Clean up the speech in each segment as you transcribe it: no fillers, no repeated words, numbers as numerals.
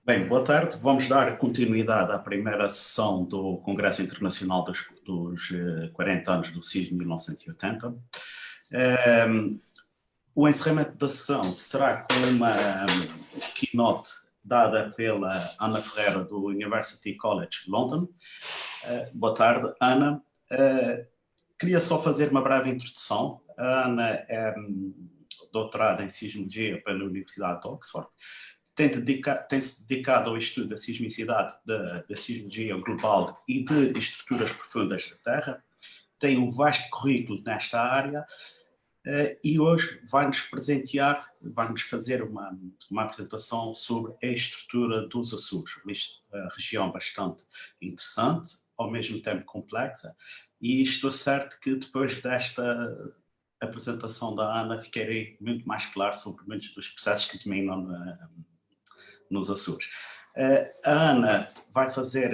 Bem, boa tarde. Vamos dar continuidade à primeira sessão do Congresso Internacional dos 40 anos do sismo de 1980. O encerramento da sessão será com uma keynote dada pela Ana Ferreira do University College London. Boa tarde, Ana. Queria só fazer uma breve introdução. A Ana é doutorada em sismologia pela Universidade de Oxford. Tem-se dedicado ao estudo da sismicidade, da sismologia global e de estruturas profundas da Terra. Tem um vasto currículo nesta área e hoje vai-nos fazer uma apresentação sobre a estrutura dos Açores, uma região bastante interessante, ao mesmo tempo complexa, e estou certo que depois desta apresentação da Ana ficarei muito mais claro sobre muitos dos processos que dominam nos Açores. A Ana vai fazer,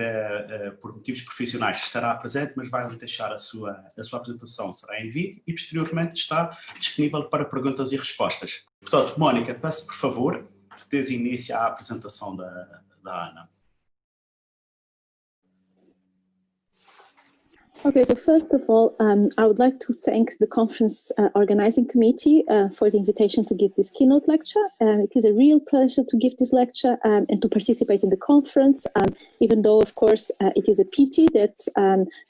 por motivos profissionais, estará presente, mas vai deixar a sua apresentação, será em vídeo e posteriormente está disponível para perguntas e respostas. Portanto, Mónica, peço por favor que dês início à apresentação da Ana. Okay, so first of all, I would like to thank the conference organizing committee for the invitation to give this keynote lecture. It is a real pleasure to give this lecture and to participate in the conference, even though, of course, it is a pity that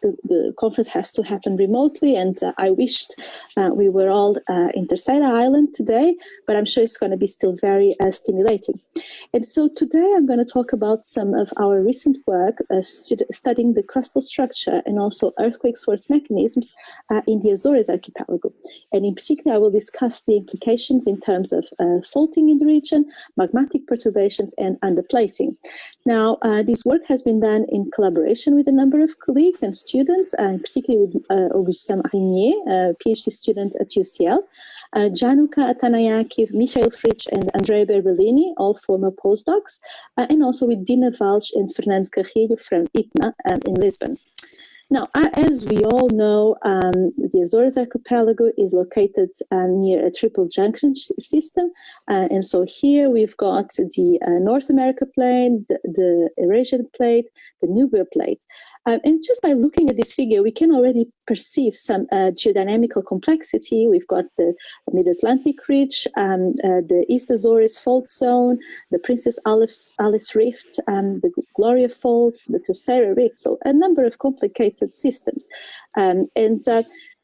the conference has to happen remotely, and I wished we were all in Terceira Island today, but I'm sure it's going to be still very stimulating. And so today I'm going to talk about some of our recent work studying the crustal structure and also earthquake source mechanisms in the Azores Archipelago. And in particular, I will discuss the implications in terms of faulting in the region, magmatic perturbations, and underplating. Now, this work has been done in collaboration with a number of colleagues and students, particularly with Augustin Marinier, a PhD student at UCL, Januka Atanayaki, Michael Fritsch, and Andrea Berbellini, all former postdocs, and also with Dina Valls and Fernando Carrillo from IPMA in Lisbon. Now, as we all know, the Azores Archipelago is located near a triple junction system. And so here we've got the North America plate, the Eurasian plate, the Nubia plate. And just by looking at this figure, we can already perceive some geodynamical complexity. We've got the Mid-Atlantic Ridge, the East Azores Fault Zone, the Princess Alice Rift, the Gloria Fault, the Terceira Rift, so a number of complicated systems.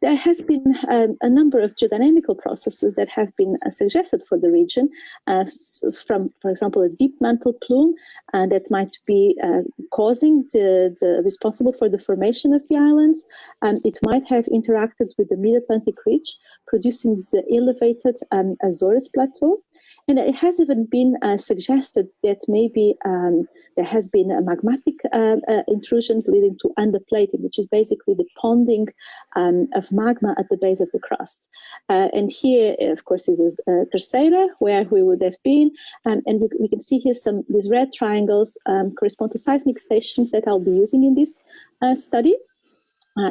There has been a number of geodynamical processes that have been suggested for the region, from, for example, a deep mantle plume that might be causing the responsible for the formation of the islands. It might have interacted with the Mid-Atlantic Ridge, producing the elevated Azores Plateau. And it has even been suggested that maybe there has been magmatic intrusions leading to underplating, which is basically the ponding of magma at the base of the crust. And here, of course, is Terceira, where we would have been. And we can see here these red triangles correspond to seismic stations that I'll be using in this study.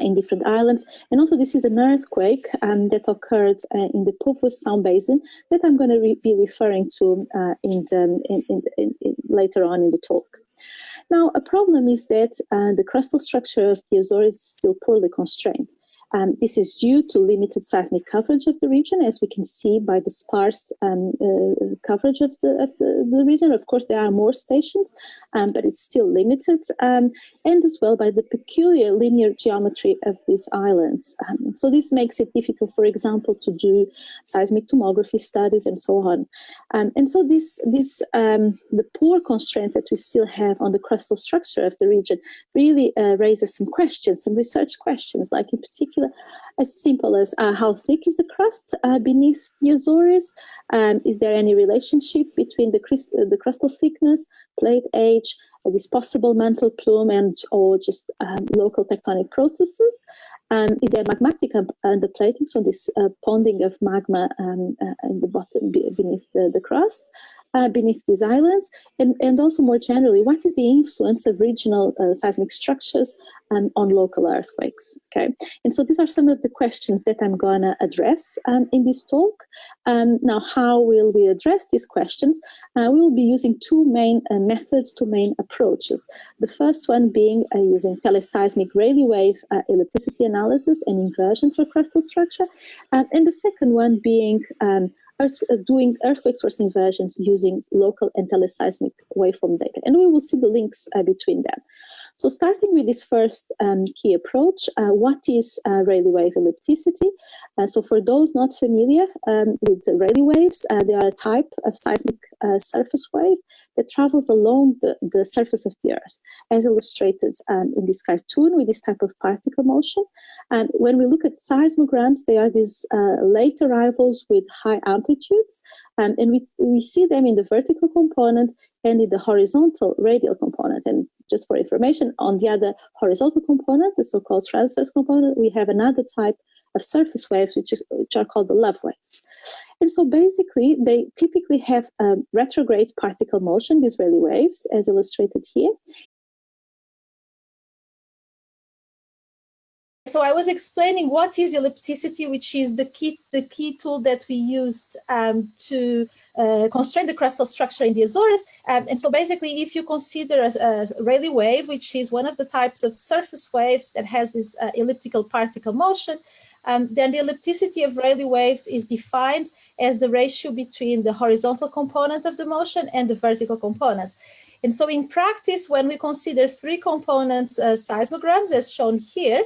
In different islands, and also this is an earthquake that occurred in the Povo Sound Basin that I'm going to be referring to later on in the talk. Now, a problem is that the crustal structure of the Azores is still poorly constrained. This is due to limited seismic coverage of the region, as we can see by the sparse coverage of the region. Of course, there are more stations, but it's still limited, and as well by the peculiar linear geometry of these islands. So this makes it difficult, for example, to do seismic tomography studies and so on. And so the poor constraints that we still have on the crustal structure of the region really raises some questions, some research questions, like in particular, as simple as how thick is the crust beneath the Azores? Is there any relationship between the crustal thickness, plate age, this possible mantle plume, and or just local tectonic processes? Is there magmatic underplating, so this ponding of magma in the bottom beneath the crust? Beneath these islands, and also more generally, what is the influence of regional seismic structures on local earthquakes. Okay, and so these are some of the questions that I'm going to address in this talk. Now, how will we address these questions? We will be using two main methods, two main approaches. The first one being using teleseismic Rayleigh wave ellipticity analysis and inversion for crustal structure, and the second one being doing earthquake source inversions using local and teleseismic waveform data. And we will see the links between them. So starting with this first key approach, what is Rayleigh wave ellipticity? So for those not familiar with the Rayleigh waves, they are a type of seismic surface wave that travels along the surface of the Earth, as illustrated in this cartoon with this type of particle motion. And when we look at seismograms, they are these late arrivals with high amplitudes, and we see them in the vertical component and in the horizontal radial component. And just for information, on the other horizontal component, the so-called transverse component, we have another type of surface waves, which are called the love waves. And so basically, they typically have retrograde particle motion, these Rayleigh waves, as illustrated here. So I was explaining what is ellipticity, which is the key tool that we used to constrain the crustal structure in the Azores. And so basically, if you consider a Rayleigh wave, which is one of the types of surface waves that has this elliptical particle motion, then the ellipticity of Rayleigh waves is defined as the ratio between the horizontal component of the motion and the vertical component. And so in practice, when we consider three component seismograms, as shown here,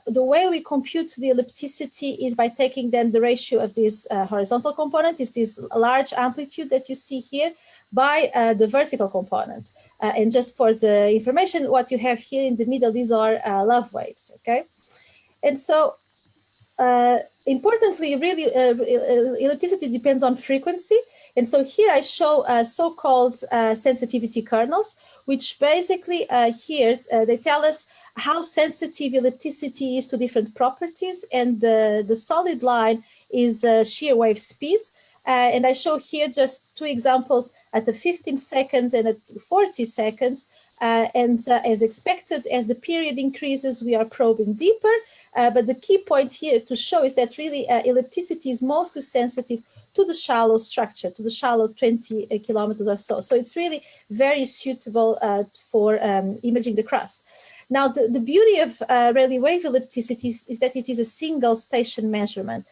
the way we compute the ellipticity is by taking then the ratio of this horizontal component, is this large amplitude that you see here, by the vertical component. And just for the information, what you have here in the middle, these are love waves, okay? And so importantly, really, ellipticity depends on frequency. And so here I show so-called sensitivity kernels, which basically here they tell us how sensitive ellipticity is to different properties. And the solid line is shear wave speed. And I show here just two examples at the 15 seconds and at 40 seconds. And as expected, as the period increases, we are probing deeper. But the key point here to show is that really ellipticity is mostly sensitive to the shallow structure, to the shallow 20 kilometers or so. So it's really very suitable for imaging the crust. Now, the beauty of Rayleigh wave ellipticity is that it is a single station measurement.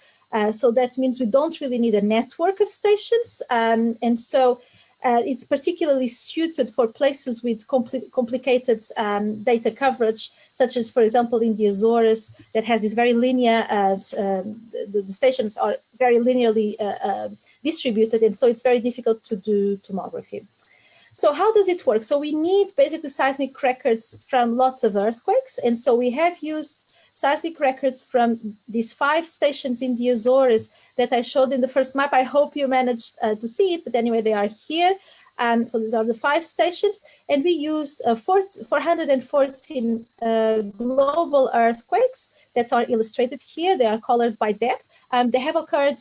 So that means we don't really need a network of stations. And so it's particularly suited for places with complicated data coverage, such as, for example, in the Azores, that has this very linear, the stations are very linearly distributed, and so it's very difficult to do tomography. So how does it work? So we need basically seismic records from lots of earthquakes, and so we have used seismic records from these 5 stations in the Azores that I showed in the first map. I hope you managed to see it, but anyway, they are here. So these are the 5 stations, and we used 414 global earthquakes that are illustrated here. They are colored by depth. They have occurred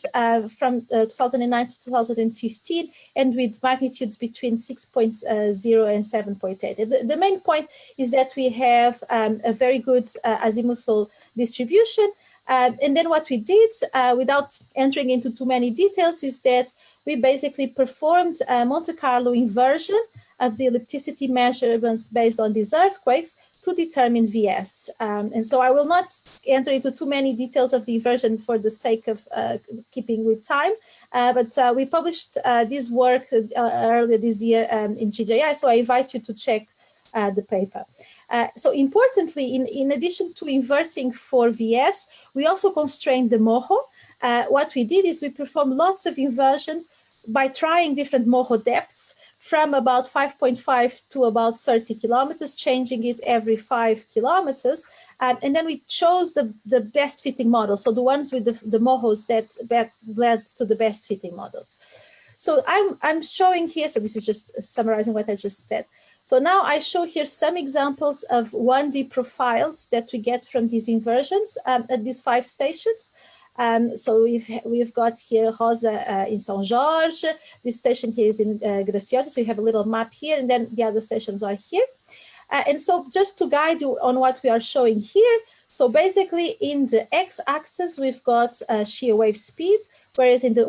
from 2009 to 2015, and with magnitudes between 6.0 and 7.8. The main point is that we have a very good azimuthal distribution. And then what we did, without entering into too many details, is that we basically performed a Monte Carlo inversion of the ellipticity measurements based on these earthquakes to determine VS. And so I will not enter into too many details of the inversion for the sake of keeping with time, but we published this work earlier this year in GJI, so I invite you to check the paper. So importantly, in addition to inverting for VS, we also constrained the MOHO. What we did is we performed lots of inversions by trying different MOHO depths from about 5.5 to about 30 kilometers, changing it every 5 kilometers. And then we chose the best fitting model. So the ones with the MOHOs that led to the best fitting models. So I'm showing here, so this is just summarizing what I just said. So now I show here some examples of 1D profiles that we get from these inversions at these 5 stations. So we've got here Rosa in São Jorge. This station here is in Graciosa, so you have a little map here, and then the other stations are here. And so just to guide you on what we are showing here, so basically in the x-axis, we've got shear wave speed, whereas in the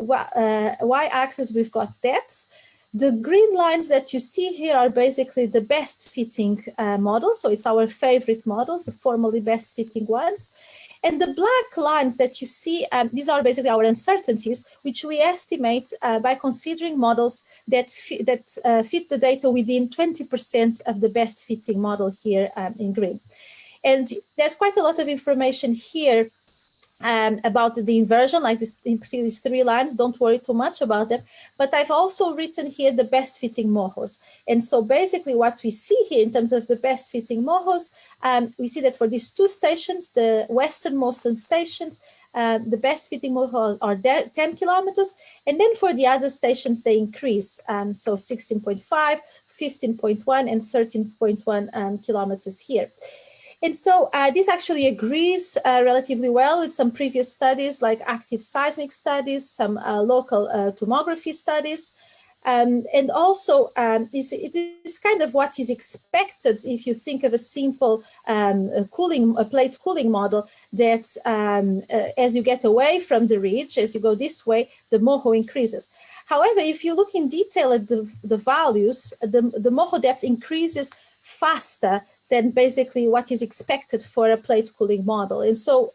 y-axis, we've got depth. The green lines that you see here are basically the best fitting models. So it's our favorite models, the formally best fitting ones. And the black lines that you see, these are basically our uncertainties, which we estimate by considering models that fit the data within 20% of the best fitting model here in green. And there's quite a lot of information here about the inversion, like this, in particular these 3 lines. Don't worry too much about them. But I've also written here the best fitting mohos. And so basically what we see here in terms of the best fitting mohos, we see that for these 2 stations, the westernmost stations, the best fitting mohos are 10 kilometers. And then for the other stations, they increase. So 16.5, 15.1, and 13.1 kilometers here. And so this actually agrees relatively well with some previous studies like active seismic studies, some local tomography studies. And also it is kind of what is expected if you think of a simple plate cooling model, that as you get away from the ridge, as you go this way, the moho increases. However, if you look in detail at the values, the moho depth increases faster than basically what is expected for a plate cooling model. And so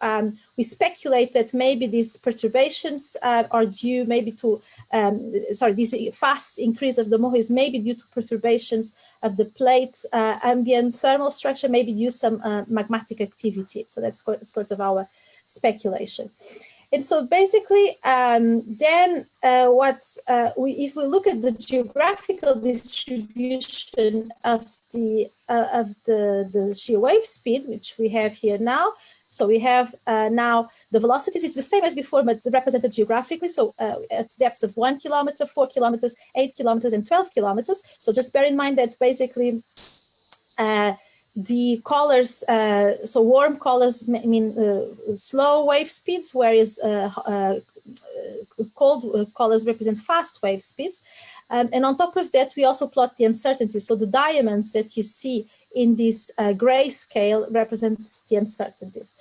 we speculate that maybe these perturbations are due maybe to, this fast increase of the moho is maybe due to perturbations of the plate ambient thermal structure, maybe due to some magmatic activity. So that's sort of our speculation. And so basically, if we look at the geographical distribution of the shear wave speed, which we have here now, so we have now the velocities. It's the same as before, but represented geographically. So at depths of 1 kilometer, 4 kilometers, 8 kilometers, and 12 kilometers. So just bear in mind that basically the colors, so warm colors mean slow wave speeds, whereas cold colors represent fast wave speeds. And on top of that, we also plot the uncertainty. So the diamonds that you see in this gray scale represent the uncertainties.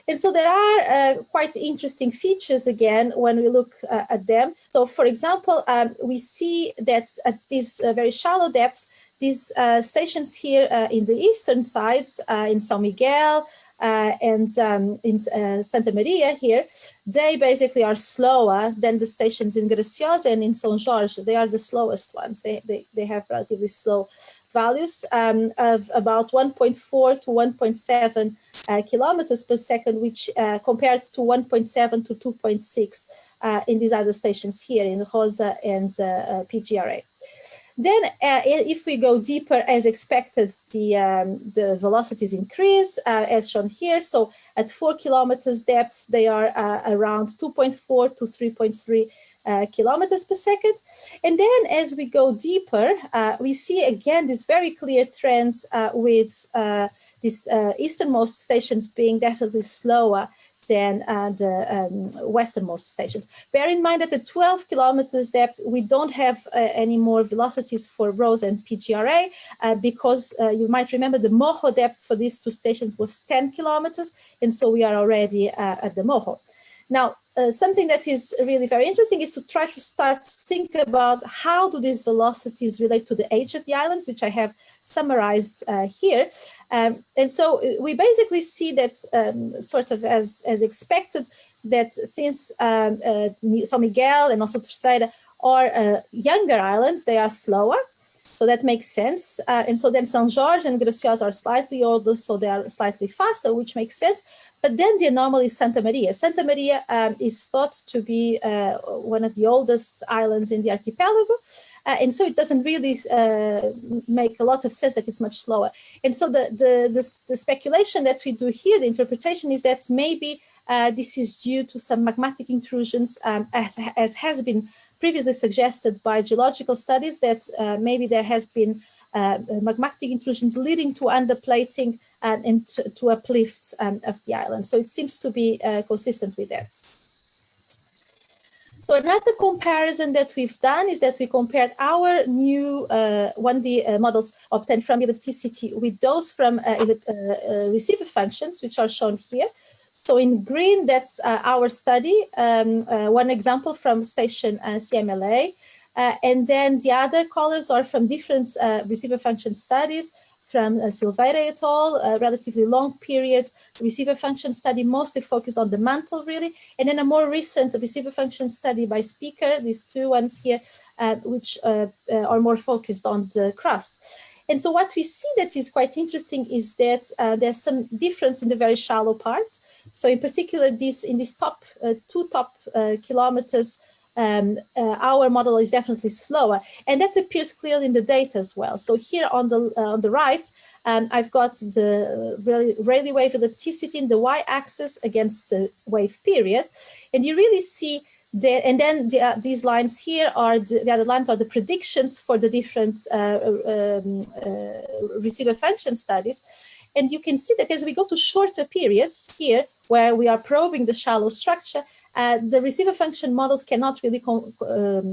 And so there are quite interesting features again when we look at them. So for example, we see that at these very shallow depths, these stations here in the eastern sides, in São Miguel and in Santa Maria here, they basically are slower than the stations in Graciosa and in São Jorge. They are the slowest ones. They have relatively slow values of about 1.4 to 1.7 kilometers per second, which compared to 1.7 to 2.6 in these other stations here in Rosa and PGRA. Then if we go deeper, as expected, the velocities increase, as shown here. So at 4 kilometers depth, they are around 2.4 to 3.3 kilometers per second. And then as we go deeper, we see again this very clear trends with these easternmost stations being definitely slower than the westernmost stations. Bear in mind that at 12 kilometers depth, we don't have any more velocities for Rose and PGRA because you might remember the moho depth for these 2 stations was 10 kilometers, and so we are already at the moho. Now, something that is really very interesting is to try to start to think about how do these velocities relate to the age of the islands, which I have summarized here. And so we basically see that sort of as expected, that since São Miguel and also Terceira are younger islands, they are slower. So that makes sense. And so then São Jorge and Graciosa are slightly older, so they are slightly faster, which makes sense. But then the anomaly is Santa Maria. Santa Maria is thought to be one of the oldest islands in the archipelago. And so it doesn't really make a lot of sense that it's much slower. And so the speculation that we do here, the interpretation is that maybe this is due to some magmatic intrusions, as has been previously suggested by geological studies, that maybe there has been magmatic intrusions leading to underplating and to uplift of the island. So it seems to be consistent with that. So another comparison that we've done is that we compared our new 1D models obtained from ellipticity with those from receiver functions, which are shown here. So in green, that's our study, one example from station CMLA. And then the other colors are from different receiver function studies from Silveira et al., a relatively long period receiver function study, mostly focused on the mantle, really, and then a more recent receiver function study by Speaker, these two ones here, which are more focused on the crust. And so what we see that is quite interesting is that there's some difference in the very shallow part. So in particular, in these top two kilometers, our model is definitely slower, and that appears clearly in the data as well. So here on the right, I've got the Rayleigh wave ellipticity in the y-axis against the wave period, and you really see that. And then these lines here are the other lines are the predictions for the different receiver function studies. And you can see that as we go to shorter periods here, where we are probing the shallow structure, the receiver function models cannot really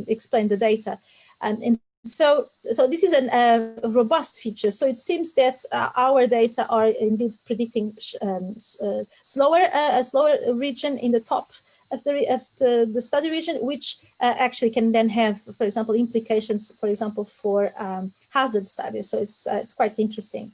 explain the data. And so this is a robust feature. So it seems that our data are indeed predicting a slower region in the top of the study region, which actually can then have, for example, implications, for example, for hazard studies. So it's quite interesting.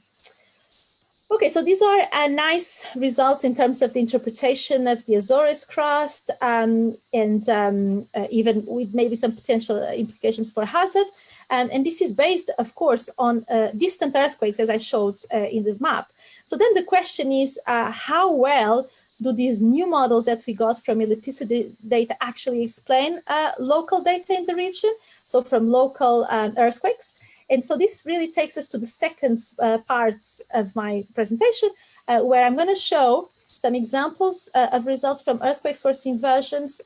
Okay, so these are nice results in terms of the interpretation of the Azores crust, and even with maybe some potential implications for hazard. And this is based, of course, on distant earthquakes, as I showed in the map. So then the question is, how well do these new models that we got from ellipticity data actually explain local data in the region? So from local earthquakes. And so this really takes us to the second part of my presentation, where I'm going to show some examples of results from earthquake source inversions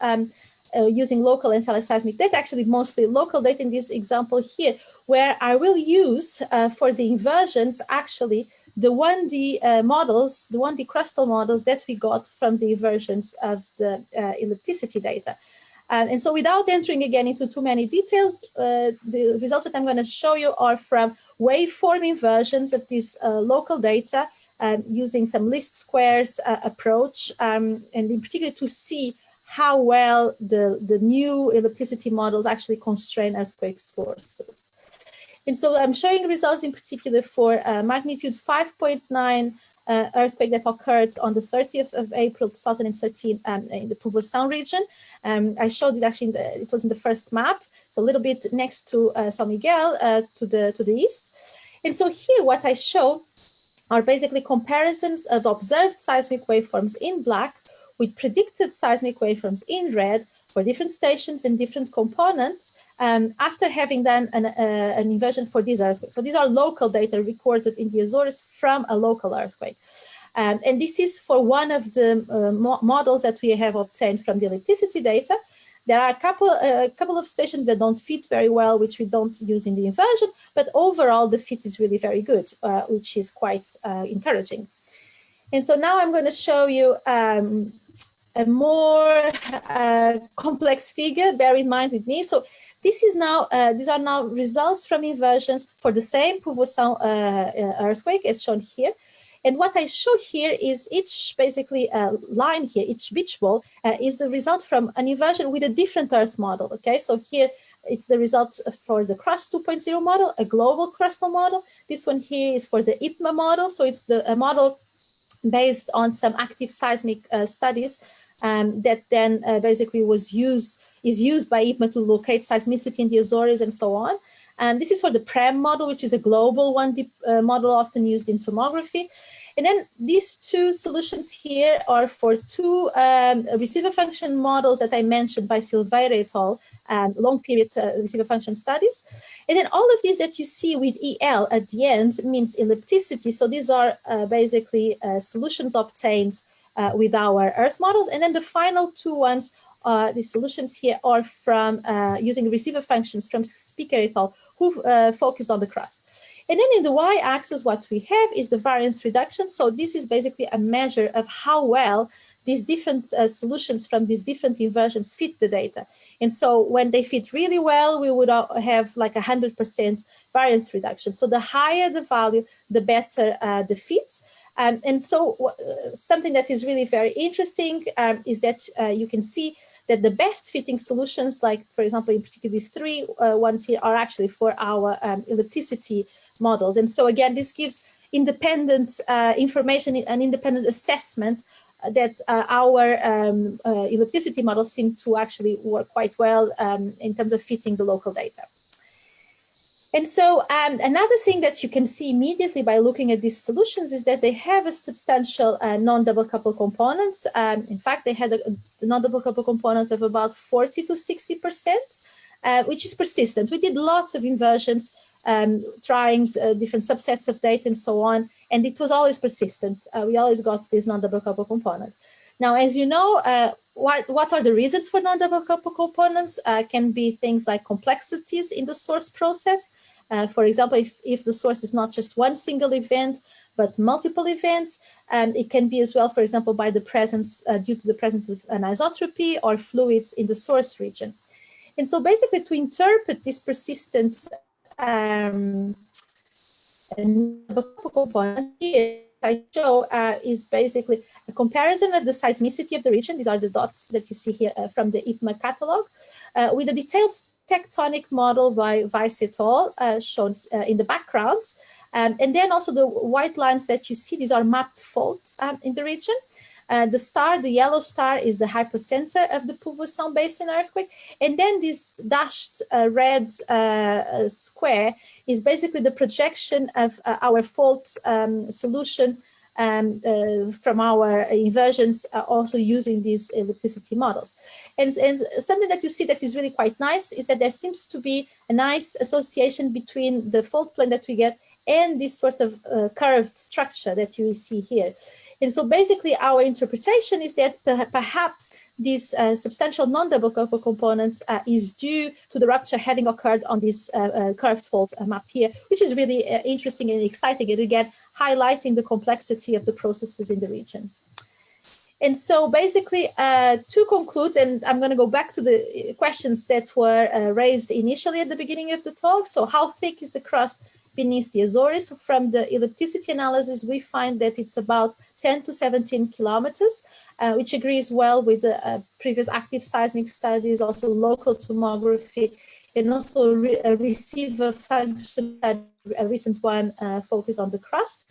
using local and teleseismic data, actually mostly local data in this example here, where I will use for the inversions actually the 1D models, the 1D crustal models that we got from the inversions of the ellipticity data. And so without entering again into too many details, the results that I'm going to show you are from waveform inversions of this local data using some least squares approach, and in particular to see how well the new ellipticity models actually constrain earthquake sources. And so I'm showing results in particular for magnitude 5.9 earthquake that occurred on the 30th of April 2013 in the Povoação region. I showed it actually, it was in the first map, so a little bit next to São Miguel to the east. And so here what I show are basically comparisons of observed seismic waveforms in black with predicted seismic waveforms in red for different stations and different components after having done an inversion for these earthquakes. So these are local data recorded in the Azores from a local earthquake. And this is for one of the models that we have obtained from the ellipticity data. There are a couple of stations that don't fit very well, which we don't use in the inversion, but overall the fit is really very good, which is quite encouraging. And so now I'm going to show you a more complex figure. Bear in mind with me. So this is now these are now results from inversions for the same Povoação earthquake as shown here. And what I show here is each basically line here, each beach ball is the result from an inversion with a different Earth model. Okay, so here it's the result for the Crust 2.0 model, a global crustal model. This one here is for the IPMA model. So it's a model based on some active seismic studies that then basically is used by IPMA to locate seismicity in the Azores and so on. This is for the PREM model, which is a global 1D model often used in tomography. And then these two solutions here are for two receiver function models that I mentioned by Silveira et al., long period receiver function studies. And then all of these that you see with EL at the end means ellipticity. So these are basically solutions obtained with our Earth models. And then the final two ones, the solutions here are from using receiver functions from Speaker et al., who focused on the crust. And then in the y-axis, what we have is the variance reduction. So this is basically a measure of how well these different solutions from these different inversions fit the data. And so when they fit really well, we would have like 100% variance reduction. So the higher the value, the better the fit. And so something that is really very interesting is that you can see that the best fitting solutions, like, for example, in particular these three ones here, are actually for our ellipticity models. And so again, this gives independent information and independent assessment that our ellipticity models seem to actually work quite well in terms of fitting the local data. And so another thing that you can see immediately by looking at these solutions is that they have a substantial non-double couple components. In fact, they had a non-double couple component of about 40 to 60%, which is persistent. We did lots of inversions, trying different subsets of data and so on, and it was always persistent. We always got this non-double couple component. Now, as you know, what are the reasons for non-double couple components? Can be things like complexities in the source process. For example, if the source is not just one single event, but multiple events, it can be as well, for example, by the presence, due to the presence of anisotropy or fluids in the source region. And so basically to interpret this persistent component here, I show is basically a comparison of the seismicity of the region. These are the dots that you see here from the IPMA catalog, with a detailed tectonic model by Weiss et al. Shown in the background. And then also the white lines that you see, these are mapped faults in the region. The yellow star is the hypocenter of the Povoação Basin earthquake. And then this dashed red square is basically the projection of our fault solution from our inversions, also using these ellipticity models. And something that you see that is really quite nice is that there seems to be a nice association between the fault plane that we get and this sort of curved structure that you see here. And so basically our interpretation is that perhaps this substantial non-double couple components is due to the rupture having occurred on this curved fault mapped here, which is really interesting and exciting, and again, highlighting the complexity of the processes in the region. And so basically to conclude, and I'm going to go back to the questions that were raised initially at the beginning of the talk. So how thick is the crust beneath the Azores? From the ellipticity analysis, we find that it's about 10 to 17 kilometers, which agrees well with the previous active seismic studies, also local tomography, and also a receiver function, a recent one focused on the crust.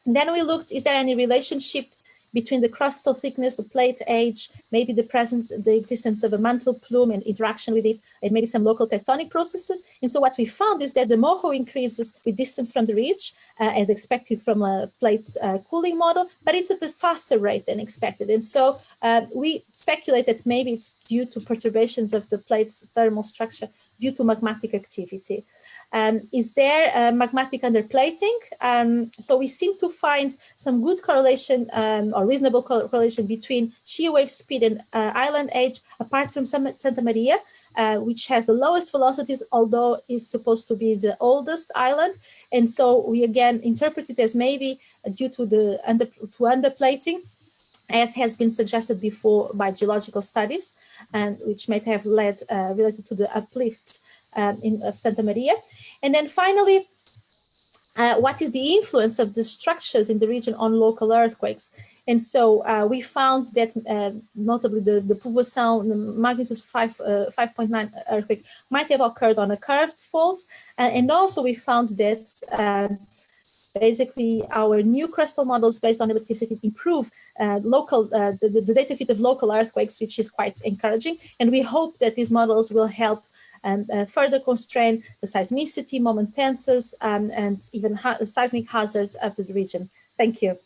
And then we looked, is there any relationship between the crustal thickness, the plate age, maybe the existence of a mantle plume and interaction with it, and maybe some local tectonic processes. And so what we found is that the moho increases with distance from the ridge, as expected from a plate cooling model, but it's at a faster rate than expected. And so we speculate that maybe it's due to perturbations of the plate's thermal structure due to magmatic activity. Is there magmatic underplating? So we seem to find some good correlation or reasonable correlation between shear wave speed and island age, apart from Santa Maria, which has the lowest velocities, although is supposed to be the oldest island. And so we again interpret it as maybe due to the underplating, as has been suggested before by geological studies, and which might have led related to the uplift of Santa Maria. And then finally, what is the influence of the structures in the region on local earthquakes? And so we found that notably the Povoação, the magnitude 5.9 earthquake might have occurred on a curved fault. And also we found that basically our new crustal models based on ellipticity improve the data fit of local earthquakes, which is quite encouraging. And we hope that these models will help further constrain the seismicity, moment tenses, and even seismic hazards of the region. Thank you.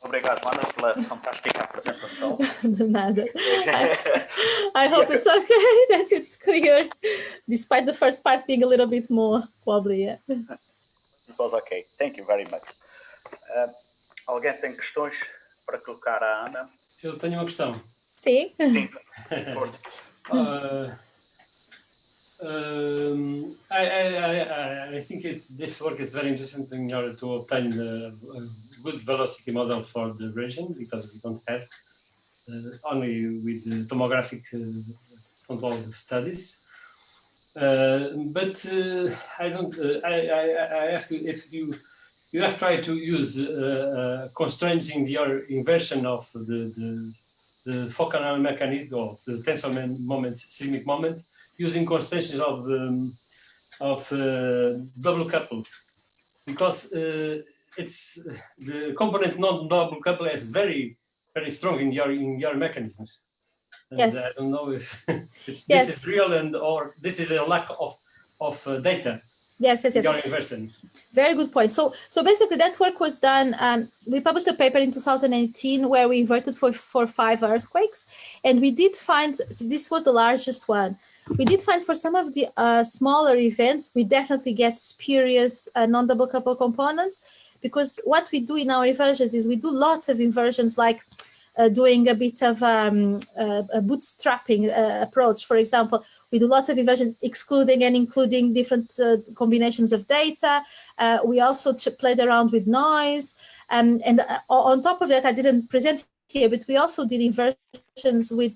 Obrigado, Ana, pela fantástica apresentação. De nada. I hope it's okay that it's clear, despite the first part being a little bit more wobbly. Yeah. It was okay. Thank you very much. Alguém tem questões para colocar à Ana? Eu tenho uma questão. Sim. Sim. I think this work is very interesting in order to obtain a good velocity model for the region, because we don't have only with tomographic controlled studies. But I ask you if you have tried to use constraints in your inversion of the focal mechanism or the tensor moment, seismic moment, using constraints of double couple, because it's the component non-double couple is very strong in your mechanisms. And yes. I don't know if this yes. is real or this is a lack of data. Yes. Your inversion. Very good point. So basically that work was done. We published a paper in 2018 where we inverted for 5 earthquakes, and we did find, this was the largest one. We did find for some of the smaller events, we definitely get spurious non-double couple components, because what we do in our inversions is we do lots of inversions, like doing a bit of a bootstrapping approach. For example, we do lots of inversion, excluding and including different combinations of data. We also played around with noise. And on top of that, I didn't present here, but we also did inversions with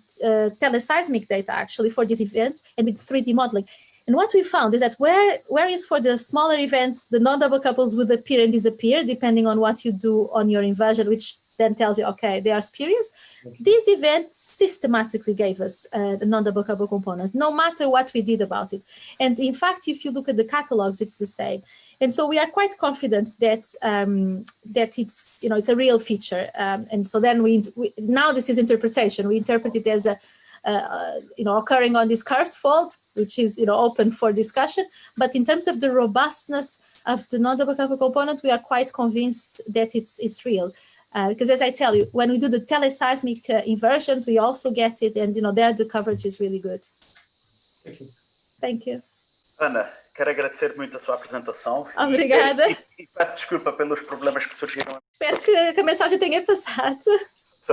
teleseismic data, actually, for these events, and with 3D modeling. And what we found is that whereas for the smaller events, the non-double couples would appear and disappear, depending on what you do on your inversion, which then tells you, okay, they are spurious. These events systematically gave us the non-double couple component, no matter what we did about it. And in fact, if you look at the catalogs, it's the same. And so we are quite confident that that it's, you know, it's a real feature. And so then we now this is interpretation. We interpret it as a you know, occurring on this curved fault, which is, you know, open for discussion. But in terms of the robustness of the non-double couple component, we are quite convinced that it's real. Because as I tell you, when we do the teleseismic inversions, we also get it, and, you know, there the coverage is really good. Thank you. Thank you. Ana, quero agradecer muito a sua apresentação. Obrigada. E peço desculpa pelos problemas que surgiram. Espero que a mensagem tenha passado.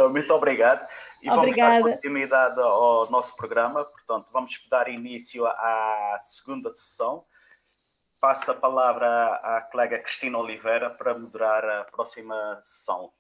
Muito obrigado. E Obrigada. vamos dar continuidade ao nosso programa. Portanto, vamos dar início à segunda sessão. Passo a palavra à colega Cristina Oliveira para moderar a próxima sessão.